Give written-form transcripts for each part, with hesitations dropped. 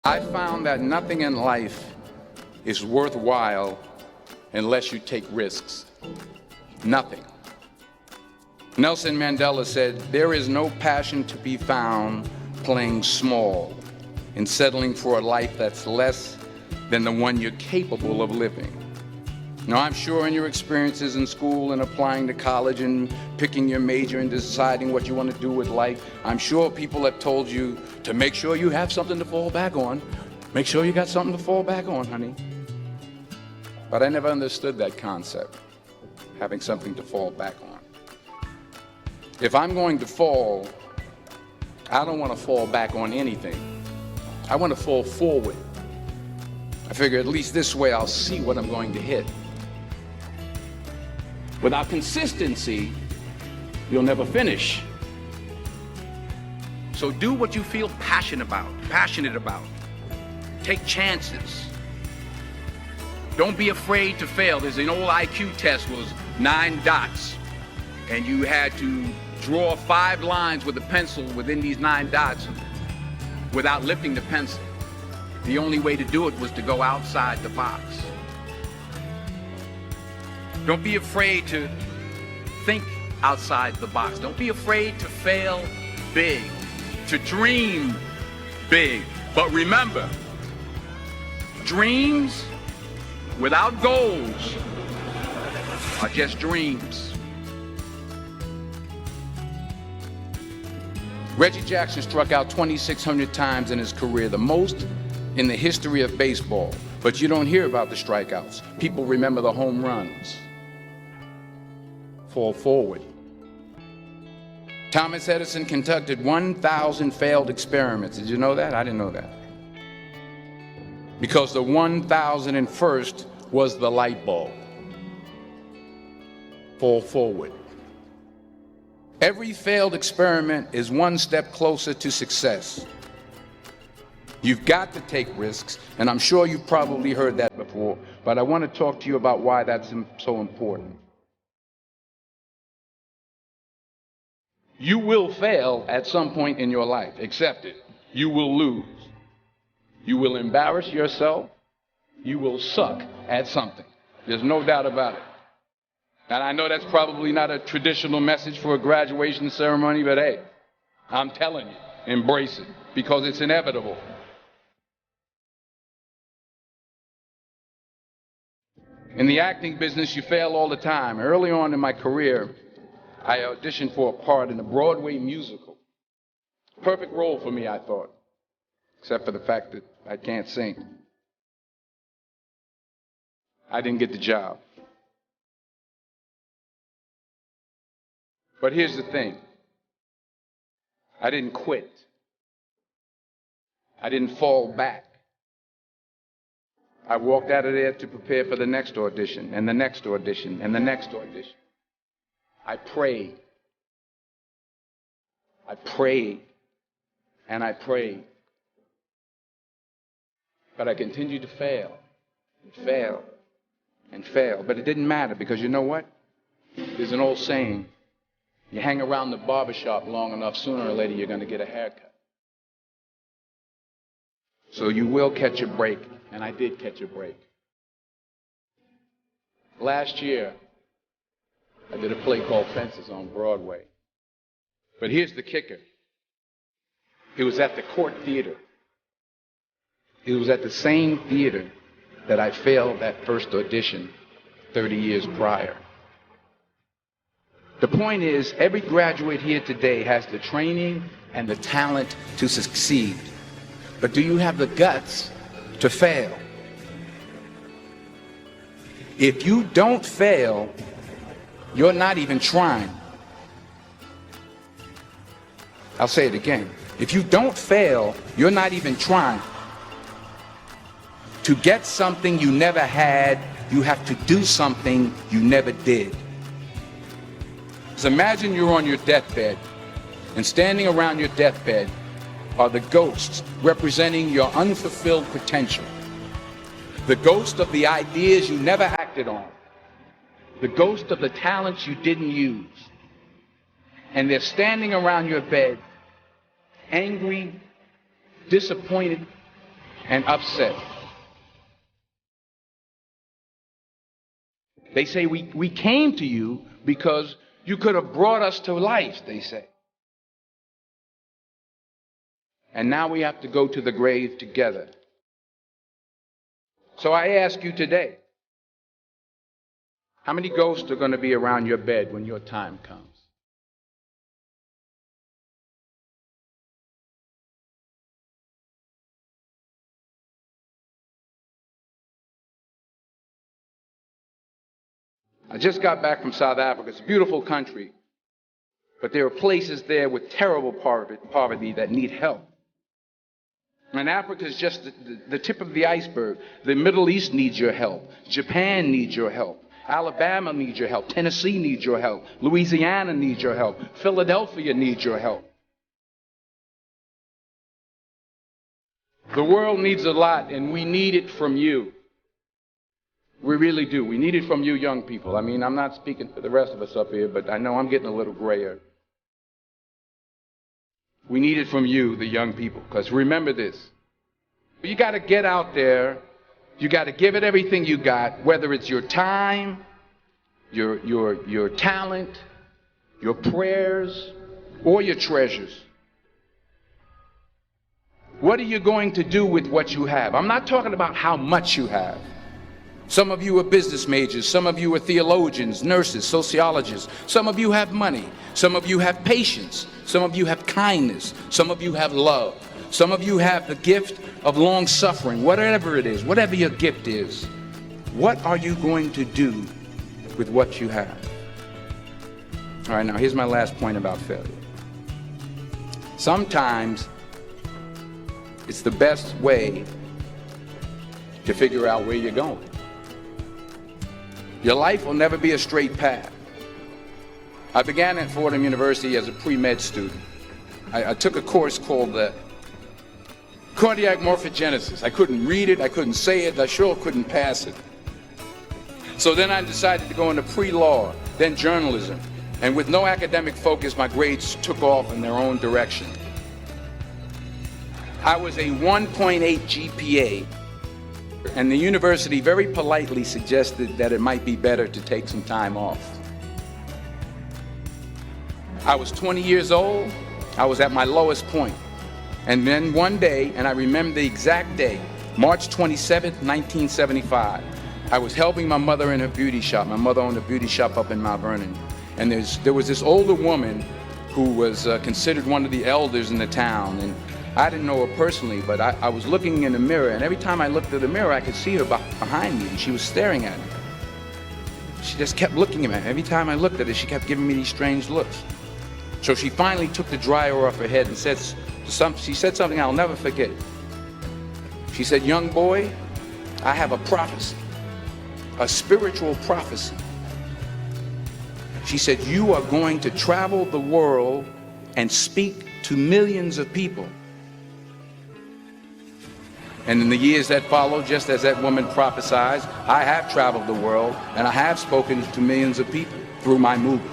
I found that nothing in life is worthwhile unless you take risks. Nothing. Nelson Mandela said, "There is no passion to be found playing small and settling for a life that's less than the one you're capable of living." Now, I'm sure in your experiences in school and applying to college and picking your major and deciding what you want to do with life, I'm sure people have told you to make sure you have something to fall back on. Make sure you got something to fall back on, honey. But I never understood that concept, having something to fall back on. If I'm going to fall, I don't want to fall back on anything. I want to fall forward. I figure at least this way I'll see what I'm going to hit. Without consistency, you'll never finish. So do what you feel passionate about. Take chances. Don't be afraid to fail. There's an old IQ test, was 9 dots, and you had to draw 5 lines with a pencil within these 9 dots without lifting the pencil. The only way to do it was to go outside the box. Don't be afraid to think outside the box. Don't be afraid to fail big, to dream big. But remember, dreams without goals are just dreams. Reggie Jackson struck out 2,600 times in his career, the most in the history of baseball. But you don't hear about the strikeouts. People remember the home runs. Fall forward. Thomas Edison conducted 1,000 failed experiments. Did you know that? I didn't know that. Because the 1,001st was the light bulb. Fall forward. Every failed experiment is one step closer to success. You've got to take risks, and I'm sure you've probably heard that before, but I want to talk to you about why that's so important. You will fail at some point in your life. Accept it. You will lose. You will embarrass yourself. You will suck at something. There's no doubt about it. And I know that's probably not a traditional message for a graduation ceremony, but hey, I'm telling you, embrace it, because it's inevitable. In the acting business, you fail all the time. Early on in my career, I auditioned for a part in a Broadway musical. Perfect role for me, I thought, except for the fact that I can't sing. I didn't get the job. But here's the thing. I didn't quit. I didn't fall back. I walked out of there to prepare for the next audition, and the next audition, and the next audition. I prayed. I prayed. And I prayed. But I continued to fail, and fail, and fail. But it didn't matter, because you know what? There's an old saying. You hang around the barbershop long enough, sooner or later you're going to get a haircut. So you will catch a break, and I did catch a break. Last year, I did a play called Fences on Broadway. But here's the kicker. It was at the Court Theater. It was at the same theater that I failed that first audition 30 years prior. The point is, every graduate here today has the training and the talent to succeed. But do you have the guts to fail? If you don't fail, you're not even trying. I'll say it again. If you don't fail, you're not even trying. To get something you never had, you have to do something you never did. So imagine you're on your deathbed, and standing around your deathbed are the ghosts representing your unfulfilled potential. The ghost of the ideas you never acted on. The ghost of the talents you didn't use. And they're standing around your bed, angry, disappointed, and upset. They say we came to you because you could have brought us to life, they say. And now we have to go to the grave together. So I ask you today, how many ghosts are going to be around your bed when your time comes? I just got back from South Africa. It's a beautiful country, but there are places there with terrible poverty that need help. And Africa is just the tip of the iceberg. The Middle East needs your help. Japan needs your help. Alabama needs your help. Tennessee needs your help. Louisiana needs your help. Philadelphia needs your help. The world needs a lot, and we need it from you. We really do. We need it from you young people. I mean, I'm not speaking for the rest of us up here, but I know I'm getting a little grayer. We need it from you, the young people, because remember this. You got to get out there. You got to give it everything you got, whether it's your time, your talent, your prayers, or your treasures. What are you going to do with what you have? I'm not talking about how much you have. Some of you are business majors. Some of you are theologians, nurses, sociologists. Some of you have money. Some of you have patience. Some of you have kindness. Some of you have love. Some of you have the gift of long suffering. Whatever it is, whatever your gift is, what are you going to do with what you have? All right, now here's my last point about failure. Sometimes it's the best way to figure out where you're going. Your life will never be a straight path. I began at Fordham University as a pre-med student. I took a course called cardiac morphogenesis. I couldn't read it, I couldn't say it, I sure couldn't pass it. So then I decided to go into pre-law, then journalism. And with no academic focus, my grades took off in their own direction. I was a 1.8 GPA. And the university very politely suggested that it might be better to take some time off. I was 20 years old. I was at my lowest point. And then one day, and I remember the exact day, March 27th, 1975, I was helping my mother in her beauty shop. My mother owned a beauty shop up in Mount Vernon. And there was this older woman who was considered one of the elders in the town. And I didn't know her personally, but I was looking in the mirror, and every time I looked at the mirror, I could see her behind me, and she was staring at me. She just kept looking at me. Every time I looked at her, she kept giving me these strange looks. So she finally took the dryer off her head and she said something I'll never forget. She said, "Young boy, I have a prophecy, a spiritual prophecy." She said, "You are going to travel the world and speak to millions of people." And in the years that followed, just as that woman prophesied, I have traveled the world and I have spoken to millions of people through my movies.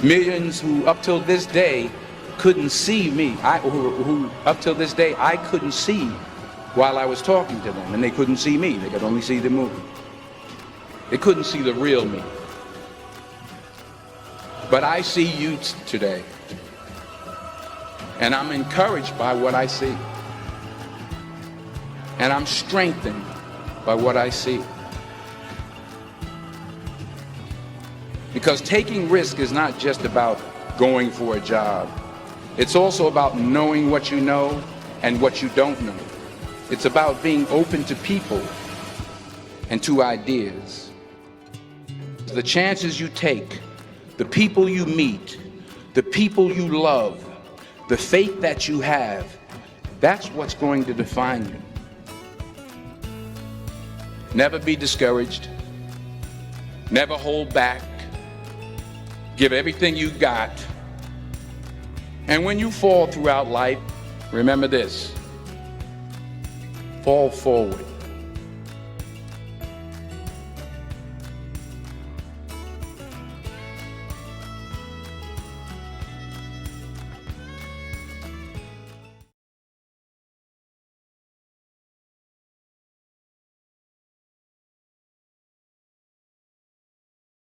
Millions who up till this day couldn't see me, who up till this day I couldn't see while I was talking to them, and they couldn't see me, they could only see the movie. They couldn't see the real me. But I see you today, and I'm encouraged by what I see. And I'm strengthened by what I see. Because taking risk is not just about going for a job. It's also about knowing what you know and what you don't know. It's about being open to people and to ideas. The chances you take, the people you meet, the people you love, the faith that you have, that's what's going to define you. Never be discouraged. Never hold back. Give everything you got. And when you fall throughout life, remember this: fall forward.